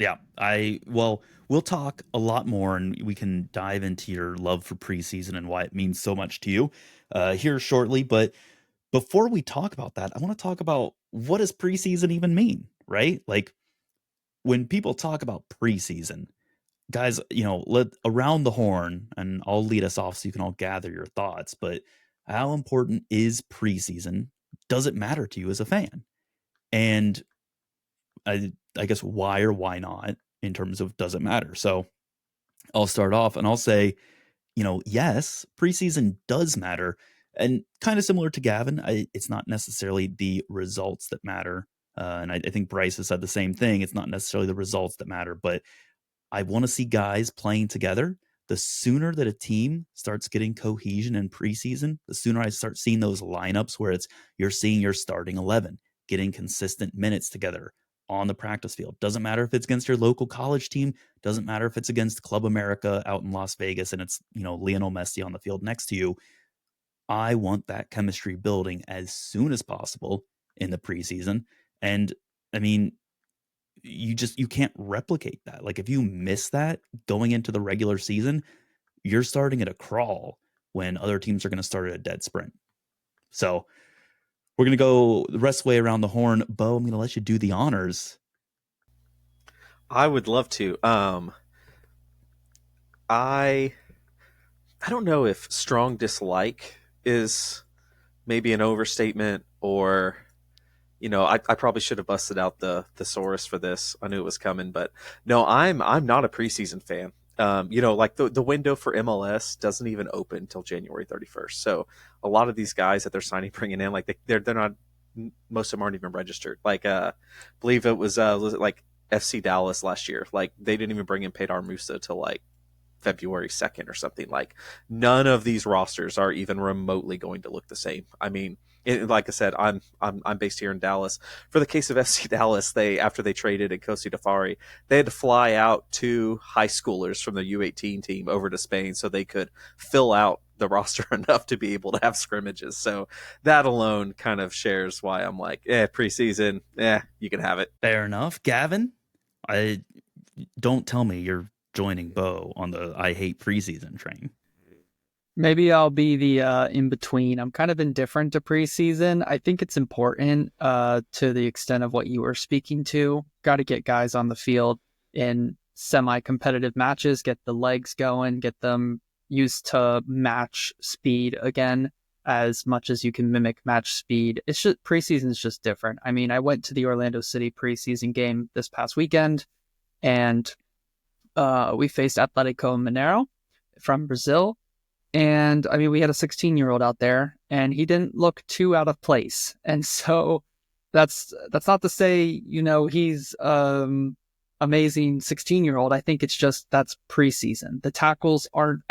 Yeah, we'll talk a lot more, and we can dive into your love for preseason and why it means so much to you here shortly. But before we talk about that, I want to talk about what does preseason even mean, right? Like when people talk about preseason, guys, let around the horn, and I'll lead us off so you can all gather your thoughts. But how important is preseason? Does it matter to you as a fan? And I guess why or why not in terms of does it matter? So I'll start off and I'll say, yes, preseason does matter. And kind of similar to Gavin, it's not necessarily the results that matter. And I think Bryce has said the same thing. It's not necessarily the results that matter, but I want to see guys playing together. The sooner that a team starts getting cohesion in preseason, the sooner I start seeing those lineups where you're seeing your starting 11 getting consistent minutes together on the practice field. Doesn't matter if it's against your local college team, doesn't matter if it's against Club America out in Las Vegas and it's, Lionel Messi on the field next to you. I want that chemistry building as soon as possible in the preseason. And I mean, you can't replicate that. Like if you miss that going into the regular season, you're starting at a crawl when other teams are going to start at a dead sprint. So we're going to go the rest of the way around the horn. Bo, I'm going to let you do the honors. I would love to. I I don't know if strong dislike is maybe an overstatement, or I probably should have busted out the thesaurus for this. I knew it was coming, but no, I'm not a preseason fan. Like the window for MLS doesn't even open until January 31st. So a lot of these guys that they're signing, bringing in, like they're not. Most of them aren't even registered. Like, believe it was it like FC Dallas last year. Like they didn't even bring in Pedar Musa till like February 2nd or something. Like none of these rosters are even remotely going to look the same. I mean, like I said, I'm based here in Dallas. For the case of FC Dallas, they after they traded in Kosi Defari, they had to fly out two high schoolers from the U18 team over to Spain so they could fill out the roster enough to be able to have scrimmages. So that alone kind of shares why I'm like, preseason, you can have it. Fair enough. Gavin, I don't tell me you're joining Bo on the I hate preseason train. Maybe I'll be the in between. I'm kind of indifferent to preseason. I think it's important to the extent of what you were speaking to. Got to get guys on the field in semi-competitive matches, get the legs going, get them used to match speed again as much as you can mimic match speed. It's just preseason is just different. I mean, I went to the Orlando City preseason game this past weekend, and we faced Atletico Mineiro from Brazil. And I mean, we had a 16-year-old out there, and he didn't look too out of place. And so that's not to say, he's amazing 16-year-old. I think it's just that's preseason. The tackles aren't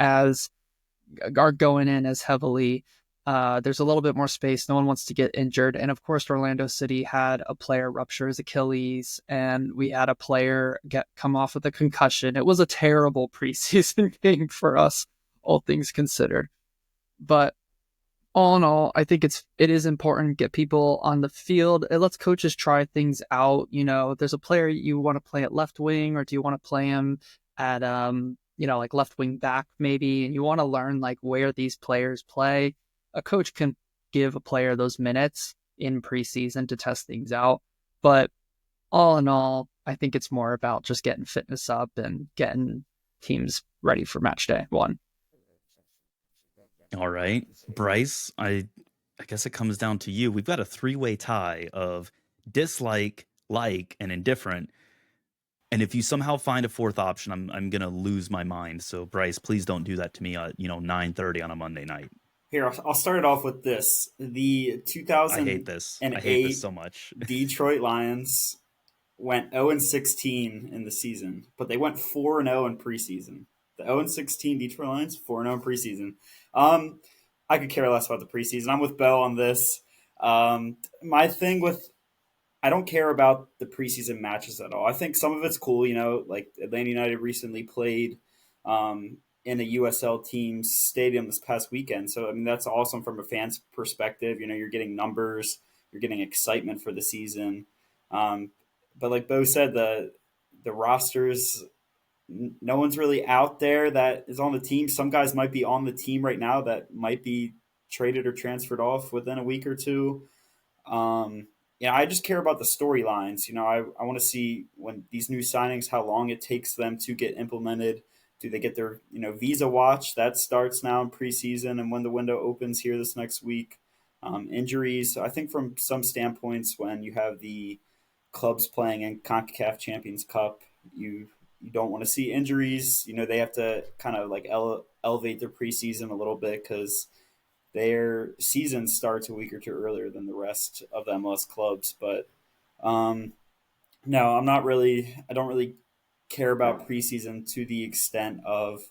going in as heavily. There's a little bit more space. No one wants to get injured. And of course, Orlando City had a player rupture his Achilles, and we had a player come off with a concussion. It was a terrible preseason game for us, all things considered. But all in all, I think it is important to get people on the field. It lets coaches try things out. If there's a player you want to play at left wing, or do you want to play him at like left wing back maybe, and you want to learn like where these players play, a coach can give a player those minutes in preseason to test things out. But all in all, I think it's more about just getting fitness up and getting teams ready for match day one. All right. Bryce, I guess it comes down to you. We've got a three-way tie of dislike, like, and indifferent. And if you somehow find a fourth option, I'm gonna lose my mind. So Bryce, please don't do that to me at 9:30 on a Monday night. Here, I'll start it off with this. The I hate this. I hate this 2008 so much. Detroit Lions went 0-16 in the season, but they went 4-0 in preseason. The 0-16 Detroit Lions, 4-0 in preseason. I could care less about the preseason. I'm with Bo on this. My thing with I don't care about the preseason matches at all. I think some of it's cool, like Atlanta United recently played in a USL team's stadium this past weekend. So, I mean, that's awesome from a fan's perspective. You're getting numbers, you're getting excitement for the season. But like Bo said, the the rosters, no one's really out there that is on the team. Some guys might be on the team right now that might be traded or transferred off within a week or two. Um, yeah, I just care about the storylines. I want to see when these new signings, how long it takes them to get implemented. Do they get their visa watch that starts now in preseason and when the window opens here this next week? Injuries. I think from some standpoints, when you have the clubs playing in CONCACAF Champions Cup, you don't want to see injuries. They have to kind of like elevate their preseason a little bit because their season starts a week or two earlier than the rest of the MLS clubs. But um, no, I'm not really. I don't really care about preseason to the extent of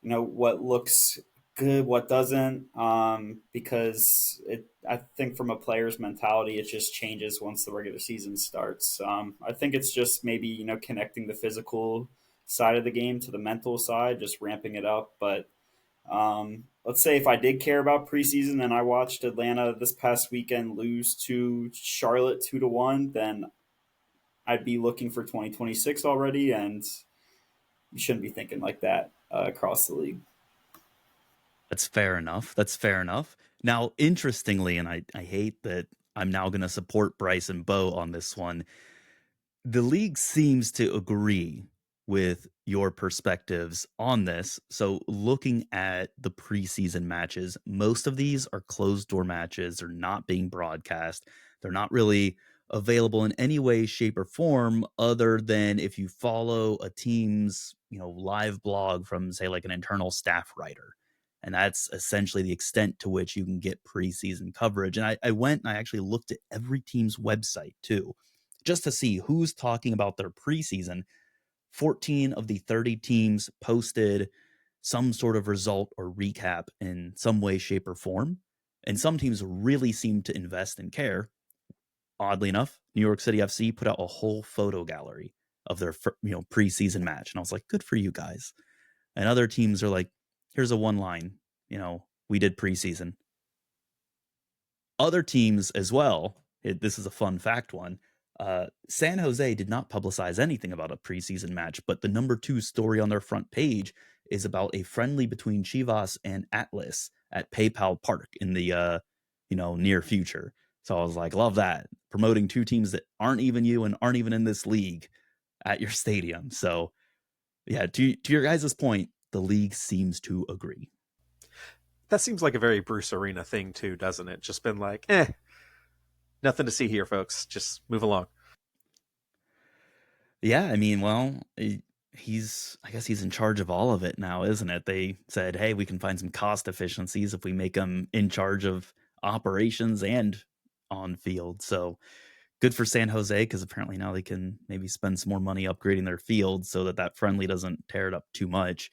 what looks good, what doesn't, because I think from a player's mentality, it just changes once the regular season starts. I think it's just maybe connecting the physical side of the game to the mental side, just ramping it up. But let's say if I did care about preseason and I watched Atlanta this past weekend lose to Charlotte 2-1, then I'd be looking for 2026 already, and you shouldn't be thinking like that across the league. That's fair enough. That's fair enough. Now, interestingly, and I hate that I'm now going to support Bryce and Bo on this one, the league seems to agree with your perspectives on this. So, looking at the preseason matches, most of these are closed door matches. They're not being broadcast. They're not really available in any way, shape, or form other than if you follow a team's, live blog from, say, like an internal staff writer. And that's essentially the extent to which you can get preseason coverage. And I went and I actually looked at every team's website too, just to see who's talking about their preseason. 14 of the 30 teams posted some sort of result or recap in some way, shape, or form. And some teams really seem to invest and care. Oddly enough, New York City FC put out a whole photo gallery of their preseason match. And I was like, good for you guys. And other teams are like, here's a one line, we did preseason. Other teams as well, this is a fun fact one. San Jose did not publicize anything about a preseason match, but the number 2 story on their front page is about a friendly between Chivas and Atlas at PayPal Park in the near future. So I was like, love that, promoting 2 teams that aren't even you and aren't even in this league at your stadium. So yeah, to your guys' point, the league seems to agree. That seems like a very Bruce Arena thing too, doesn't it? Just been like, nothing to see here, folks. Just move along. Yeah, I mean, well, I guess he's in charge of all of it now, isn't it? They said, hey, we can find some cost efficiencies if we make him in charge of operations and on field. So good for San Jose, because apparently now they can maybe spend some more money upgrading their field so that friendly doesn't tear it up too much.